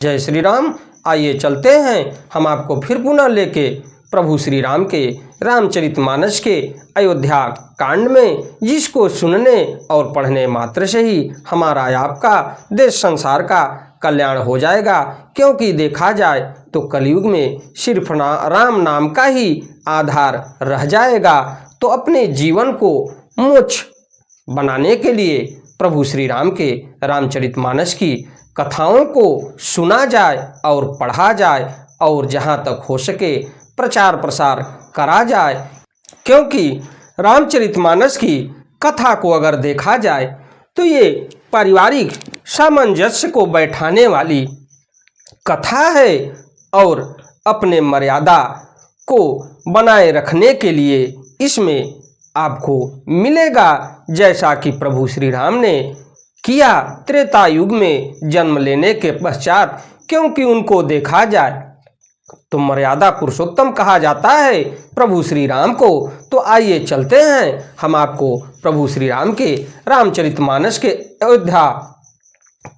जय श्री राम। आइए चलते हैं हम आपको फिर पुनः लेके प्रभु श्री राम के रामचरितमानस के अयोध्या कांड में, जिसको सुनने और पढ़ने मात्र से ही हमारा आपका देश संसार का कल्याण हो जाएगा। क्योंकि देखा जाए तो कलयुग में सिर्फ राम नाम का ही आधार रह जाएगा। तो अपने जीवन को मोक्ष बनाने के लिए प्रभु श्री राम के रामचरितमानस की कथाओं को सुना जाए और पढ़ा जाए और जहाँ तक हो सके प्रचार प्रसार करा जाए। क्योंकि रामचरितमानस की कथा को अगर देखा जाए तो ये पारिवारिक सामंजस्य को बैठाने वाली कथा है और अपने मर्यादा को बनाए रखने के लिए इसमें आपको मिलेगा, जैसा कि प्रभु श्री राम ने किया त्रेता युग में जन्म लेने के पश्चात। क्योंकि उनको देखा जाए तो मर्यादा पुरुषोत्तम कहा जाता है प्रभु श्री राम को। तो आइए चलते हैं हम आपको प्रभु श्री राम के रामचरितमानस के अयोध्या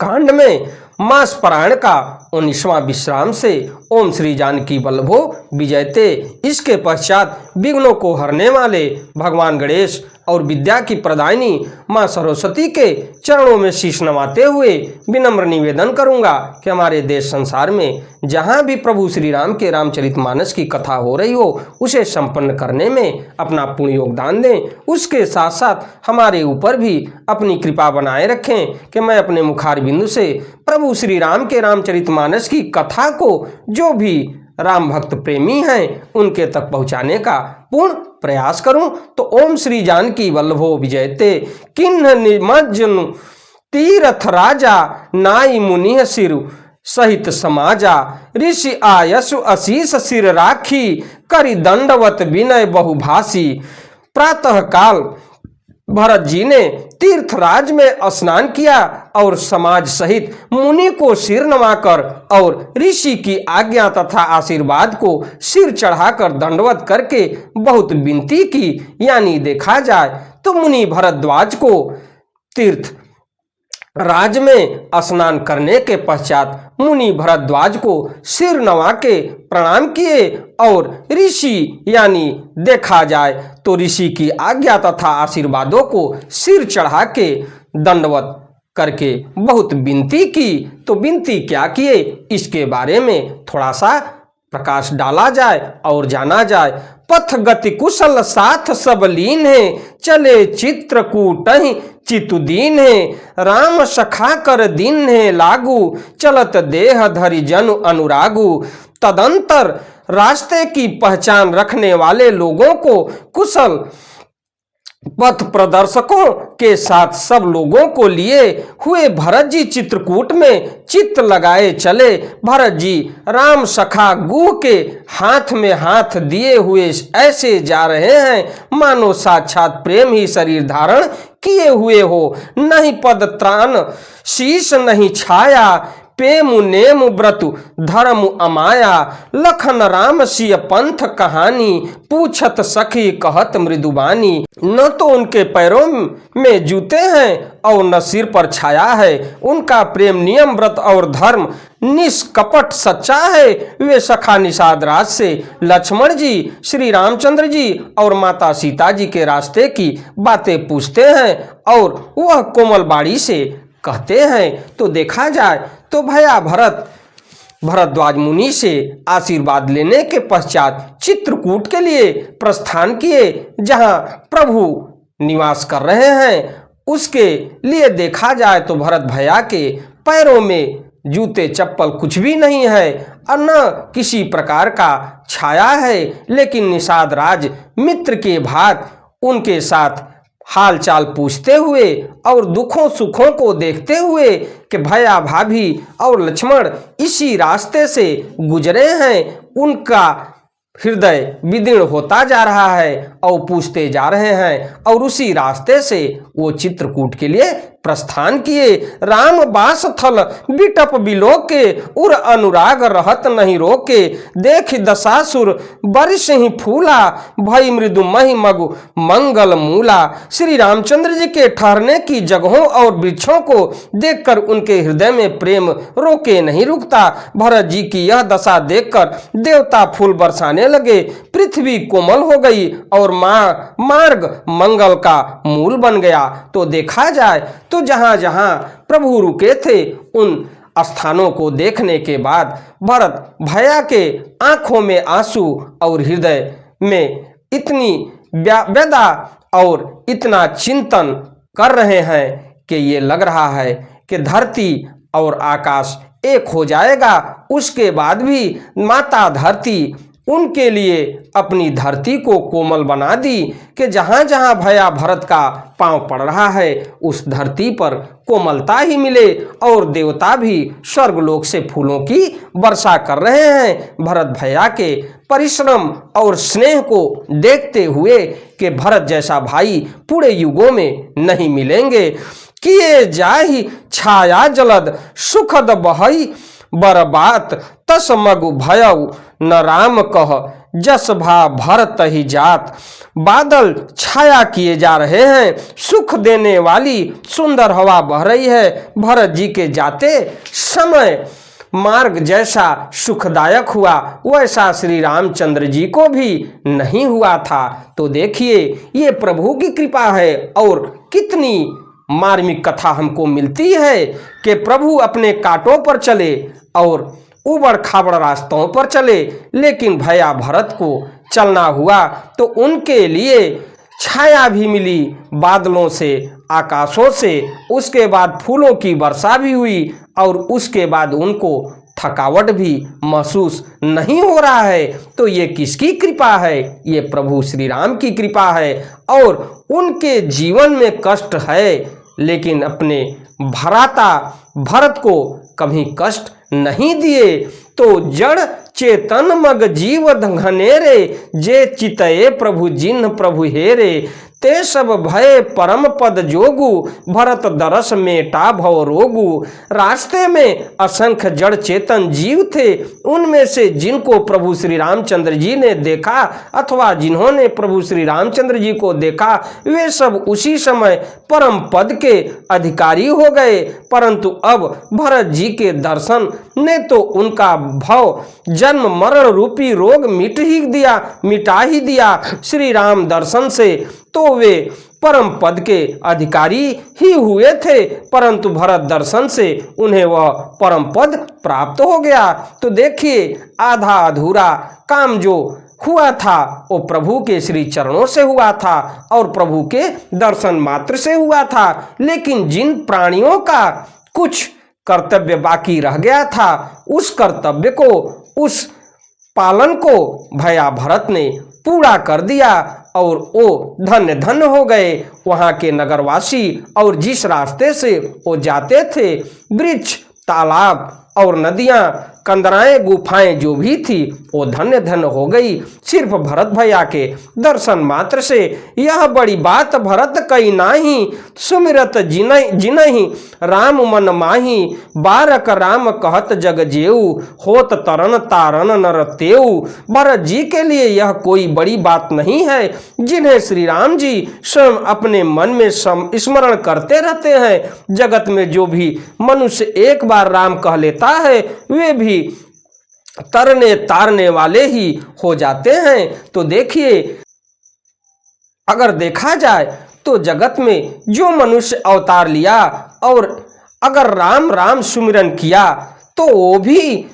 कांड में मास पारायण का 19वां विश्राम से ओम श्री जानकी वल्लभो विजयते, इसके पश्चात विघ्नों को हरने वाले भगवान गणेश और विद्या की प्रदायिनी माँ सरस्वती के चरणों में शीश नवाते हुए विनम्र निवेदन करूंगा कि हमारे देश संसार में जहां भी प्रभु श्री राम के रामचरितमानस की कथा हो रही हो उसे संपन्न करने में अपना पूर्ण योगदान दें। उसके साथ साथ हमारे ऊपर भी अपनी कृपा बनाए रखें कि मैं अपने मुखार बिंदु से प्रभु श्री राम के रामचरितमानस की कथा को जो भी राम भक्त प्रेमी हैं उनके तक पहुंचाने का पूर्ण प्रयास करूं। तो ओम श्री जानकी वल्लभो विजयते, किन्ह निमज्जनु तीरथ राजा नाई मुनि सिर सहित समाजा, ऋषि आयसु अशीष सिर राखी करि दंडवत विनय बहुभाषी। प्रातः काल भरत जी ने तीर्थराज में स्नान किया और समाज सहित मुनि को सिर नवाकर और ऋषि की आज्ञा तथा आशीर्वाद को सिर चढ़ाकर दंडवत करके बहुत विनती की। यानी देखा जाए तो मुनि भरद्वाज को तीर्थ राज में स्नान करने के पश्चात मुनि भरद्वाज को सिर नवा के प्रणाम किए और ऋषि यानी देखा जाए तो ऋषि की आज्ञा तथा आशीर्वादों को सिर चढ़ा के दंडवत करके बहुत विनती की। तो विनती क्या किए इसके बारे में थोड़ा सा प्रकाश डाला जाए और जाना जाए। पथ गति कुशल साथ सब लीन है, चले चित्रकूट चितुदीन है, राम सखा कर दीन है लागू, चलत देह धरि जनु अनुरागु। तदंतर रास्ते की पहचान रखने वाले लोगों को कुशल पथ प्रदर्शकों के साथ सब लोगों को लिए हुए भरत जी चित्रकूट में चित्त लगाए चले। भरत जी राम सखा गुह के हाथ में हाथ दिए हुए ऐसे जा रहे हैं मानो साक्षात प्रेम ही शरीर धारण किए हुए हो। नहीं पद त्राण शीश नहीं छाया, पेमु नेम व्रतु धर्म अमाया, लखन राम सिय पंथ कहानी, पूछत सखी कहत मृदुबानी। न तो उनके पैरों में जूते हैं और न सिर पर छाया है, उनका प्रेम नियम व्रत और धर्म निष्कपट सच्चा है। वे सखा निषाद राज से लक्ष्मण जी, श्री रामचंद्र जी और माता सीता जी के रास्ते की बातें पूछते हैं और वह कोमल बाड़ी से कहते हैं। तो देखा जाए तो भैया भरद्वाज मुनि से आशीर्वाद लेने के पश्चात चित्रकूट के लिए प्रस्थान किए, जहां प्रभु निवास कर रहे हैं। उसके लिए देखा जाए तो भरत भैया के पैरों में जूते चप्पल कुछ भी नहीं है और न किसी प्रकार का छाया है, लेकिन निषाद राज मित्र के भांति उनके साथ हाल चाल पूछते हुए और दुखों सुखों को देखते हुए कि भैया भाभी और लक्ष्मण इसी रास्ते से गुजरे हैं, उनका हृदय विदीर्ण होता जा रहा है और पूछते जा रहे हैं और उसी रास्ते से वो चित्रकूट के लिए प्रस्थान किए। राम बास थल बिटप बिलोके, उर अनुराग रहत नहीं रोके। देख दशासुर बरिस ही फूला, भई मृदु मही मगु मंगल मूला। श्री रामचंद्र जी के ठहरने की जगहों और वृक्षों को देखकर उनके हृदय में प्रेम रोके नहीं रुकता। भरत जी की यह दशा देखकर देवता फूल बरसाने लगे। पृथ्वी कोमल हो गई और मार्ग मंगल का मूल बन गया। तो देखा जाए तो जहां जहां प्रभु रुके थे उन स्थानों को देखने के बाद भरत भैया के आंखों में आंसू और हृदय में इतनी व्यथा और इतना चिंतन कर रहे हैं कि ये लग रहा है कि धरती और आकाश एक हो जाएगा। उसके बाद भी माता धरती उनके लिए अपनी धरती को कोमल बना दी कि जहाँ जहाँ भैया भरत का पांव पड़ रहा है उस धरती पर कोमलता ही मिले। और देवता भी स्वर्गलोक से फूलों की वर्षा कर रहे हैं भरत भैया के परिश्रम और स्नेह को देखते हुए कि भरत जैसा भाई पूरे युगों में नहीं मिलेंगे। किए जाहि छाया जलद सुखद बहई बरबात, तस मगु भयउ न राम कह जस भा भरत ही जात। बादल छाया किए जा रहे हैं, सुख देने वाली सुंदर हवा बह रही है। भरत जी के जाते समय मार्ग जैसा सुखदायक हुआ वैसा श्री रामचंद्र जी को भी नहीं हुआ था। तो देखिए ये प्रभु की कृपा है। और कितनी मार्मिक कथा हमको मिलती है कि प्रभु अपने कांटों पर चले और उबड़ खाबड़ रास्तों पर चले, लेकिन भैया भरत को चलना हुआ तो उनके लिए छाया भी मिली बादलों से, आकाशों से। उसके बाद फूलों की वर्षा भी हुई और उसके बाद उनको थकावट भी महसूस नहीं हो रहा है। तो ये किसकी कृपा है? ये प्रभु श्री राम की कृपा है। और उनके जीवन में कष्ट है लेकिन अपने भराता भरत को कभी कष्ट नहीं दिए। तो जड़ चेतन मग जीव घनेरे, जे चितये प्रभु जिन्ह प्रभु हेरे। ते सब भय परम पद जोगु, भरत दरस मेटा भव रोगु। रास्ते में असंख्य जड़ चेतन जीव थे, उनमें से जिनको प्रभु श्री रामचंद्र जी ने देखा अथवा जिन्होंने प्रभु श्री रामचंद्र जी को देखा वे सब उसी समय परम पद के अधिकारी हो गए। परंतु अब भरत जी के दर्शन ने तो उनका भव जन्म मरण रूपी रोग मिटा ही दिया। श्री राम दर्शन से तो वे परम पद के अधिकारी ही हुए थे, परंतु भरत दर्शन से उन्हें वह परम पद प्राप्त हो गया। तो देखिए आधा अधूरा काम जो हुआ था वो प्रभु के श्री चरणों से हुआ था और प्रभु के दर्शन मात्र से हुआ था। लेकिन जिन प्राणियों का कुछ कर्तव्य बाकी रह गया था उस कर्तव्य को, उस पालन को भैया भरत ने पूरा कर दिया और वो धन्य धन्य हो गए वहाँ के नगरवासी। और जिस रास्ते से वो जाते थे वृक्ष, तालाब और नदियाँ, कंदराएं, गुफाएं जो भी थी वो धन्य धन्य हो गई सिर्फ भरत भैया के दर्शन मात्र से। यह बड़ी बात भरत कई नाही, सुमिरत जिनहि राम मन माही। बारक राम कहत जग जेऊ, होत तरन तारन नर तेऊ। भरत जी के लिए यह कोई बड़ी बात नहीं है जिन्हें श्री राम जी स्वयं अपने मन में स्मरण करते रहते हैं। जगत में जो भी मनुष्य एक बार राम कह लेता है वे भी तरने तारने वाले ही हो जाते हैं। तो देखिए अगर देखा जाए तो जगत में जो मनुष्य अवतार लिया और अगर राम राम सुमिरन किया तो वो भी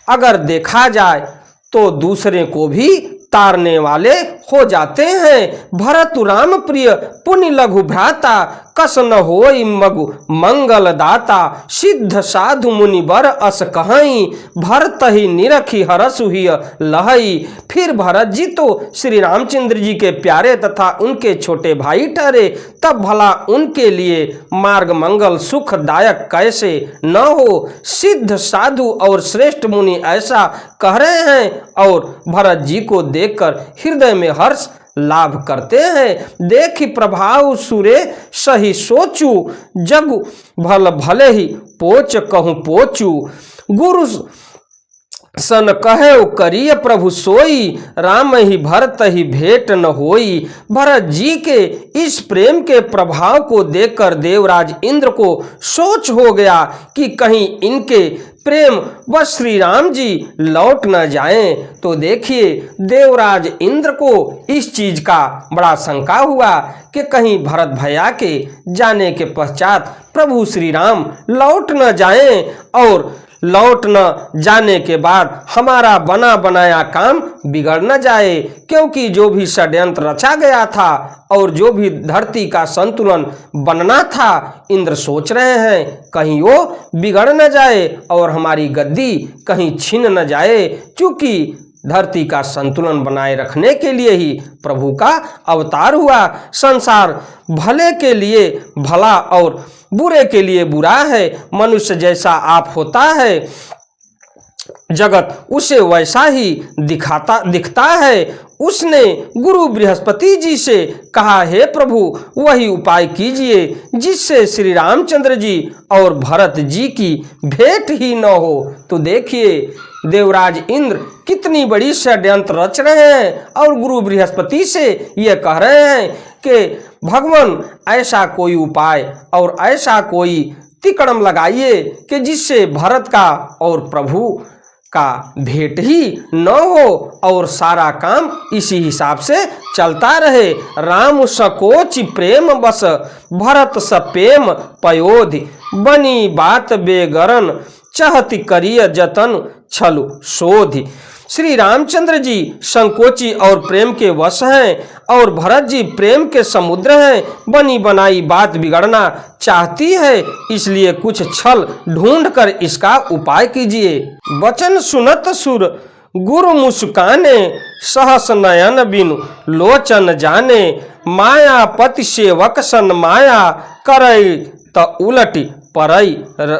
अगर देखा जाए तो दूसरे को भी तारने वाले हो जाते हैं। भरत राम प्रिय पुण्य लघु भ्राता, कस न होई मगु मंगल दाता। सिद्ध साधु मुनि बर अस कहई, भरत ही निरखी हरसु ही लहई। फिर भरत जी तो श्री रामचंद्र जी के प्यारे तथा उनके छोटे भाई ठहरे, तब भला उनके लिए मार्ग मंगल सुखदायक कैसे न हो। सिद्ध साधु और श्रेष्ठ मुनि ऐसा कह रहे हैं और भरत जी को देखकर हृदय में हर्ष लाभ करते हैं। देखी प्रभाव सुरे सही सोचू, जग भल भले ही पोच कहूँ पोचू। गुरु सन कहे करिय प्रभु सोई, राम ही भरत ही भेंट न होई। भरत जी के इस प्रेम के प्रभाव को देखकर देवराज इंद्र को सोच हो गया कि कहीं इनके प्रेम बस श्री राम जी लौट न जाएं। तो देखिए देवराज इंद्र को इस चीज का बड़ा शंका हुआ कि कहीं भरत भैया के जाने के पश्चात प्रभु श्री राम लौट न जाएं और लौट न जाने के बाद हमारा बना बनाया काम बिगड़ न जाए, क्योंकि जो भी षड्यंत्र रचा गया था और जो भी धरती का संतुलन बनना था, इंद्र सोच रहे हैं कहीं वो बिगड़ न जाए और हमारी गद्दी कहीं छिन न जाए। चूंकि धरती का संतुलन बनाए रखने के लिए ही प्रभु का अवतार हुआ। संसार भले के लिए भला और बुरे के लिए बुरा है। मनुष्य जैसा आप होता है, जगत उसे वैसा ही दिखता है। उसने गुरु बृहस्पति जी से कहा, हे प्रभु वही उपाय कीजिए जिससे श्री रामचंद्र जी और भरत जी की भेंट ही न हो। तो देखिए देवराज इंद्र कितनी बड़ी षड्यंत्र रच रहे हैं और गुरु बृहस्पति से ये कह रहे हैं कि भगवान ऐसा कोई उपाय और ऐसा कोई तिकड़म लगाइए कि जिससे भरत का और प्रभु का भेंट ही न हो और सारा काम इसी हिसाब से चलता रहे। राम सकोच प्रेम बस, भरत सपेम पयोधि। बनी बात बेगरन, चाहती करिय जतन छलु शोधि। श्री रामचंद्र जी संकोची और प्रेम के वश हैं और भरत जी प्रेम के समुद्र हैं। बनी बनाई बात बिगड़ना चाहती है, इसलिए कुछ छल ढूंढकर इसका उपाय कीजिए। वचन सुनत सुर गुरु मुस्काने, सहस नयन बिनु लोचन जाने। मायापति सेवक सन माया, करई त उलटी परई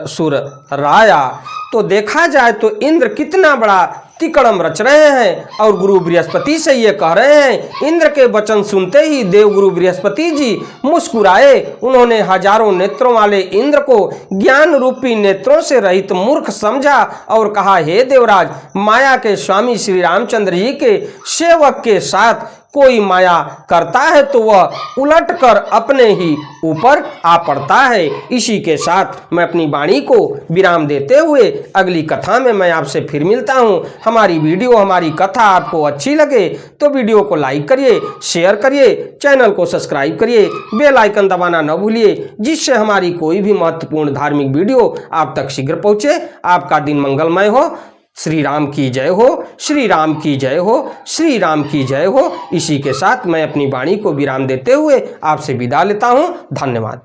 सुर राया। तो देखा जाए तो इंद्र कितना बड़ा तिकड़म रच रहे हैं और गुरु बृहस्पति से ये कह रहे हैं। इंद्र के वचन सुनते ही देवगुरु बृहस्पति जी मुस्कुराए। उन्होंने हजारों नेत्रों वाले इंद्र को ज्ञान रूपी नेत्रों से रहित मूर्ख समझा और कहा, हे देवराज, माया के स्वामी श्री रामचंद्र जी के सेवक के साथ कोई माया करता है तो वह उलट कर अपने ही ऊपर आ पड़ता है। इसी के साथ मैं अपनी वाणी को विराम देते हुए अगली कथा में मैं आपसे फिर मिलता हूँ। हमारी वीडियो, हमारी कथा आपको अच्छी लगे तो वीडियो को लाइक करिए, शेयर करिए, चैनल को सब्सक्राइब करिए, बेल आइकन दबाना न भूलिए, जिससे हमारी कोई भी महत्वपूर्ण धार्मिक वीडियो आप तक शीघ्र पहुँचे। आपका दिन मंगलमय हो। श्री राम की जय हो, श्री राम की जय हो, श्री राम की जय हो। इसी के साथ मैं अपनी वाणी को विराम देते हुए आपसे विदा लेता हूँ। धन्यवाद।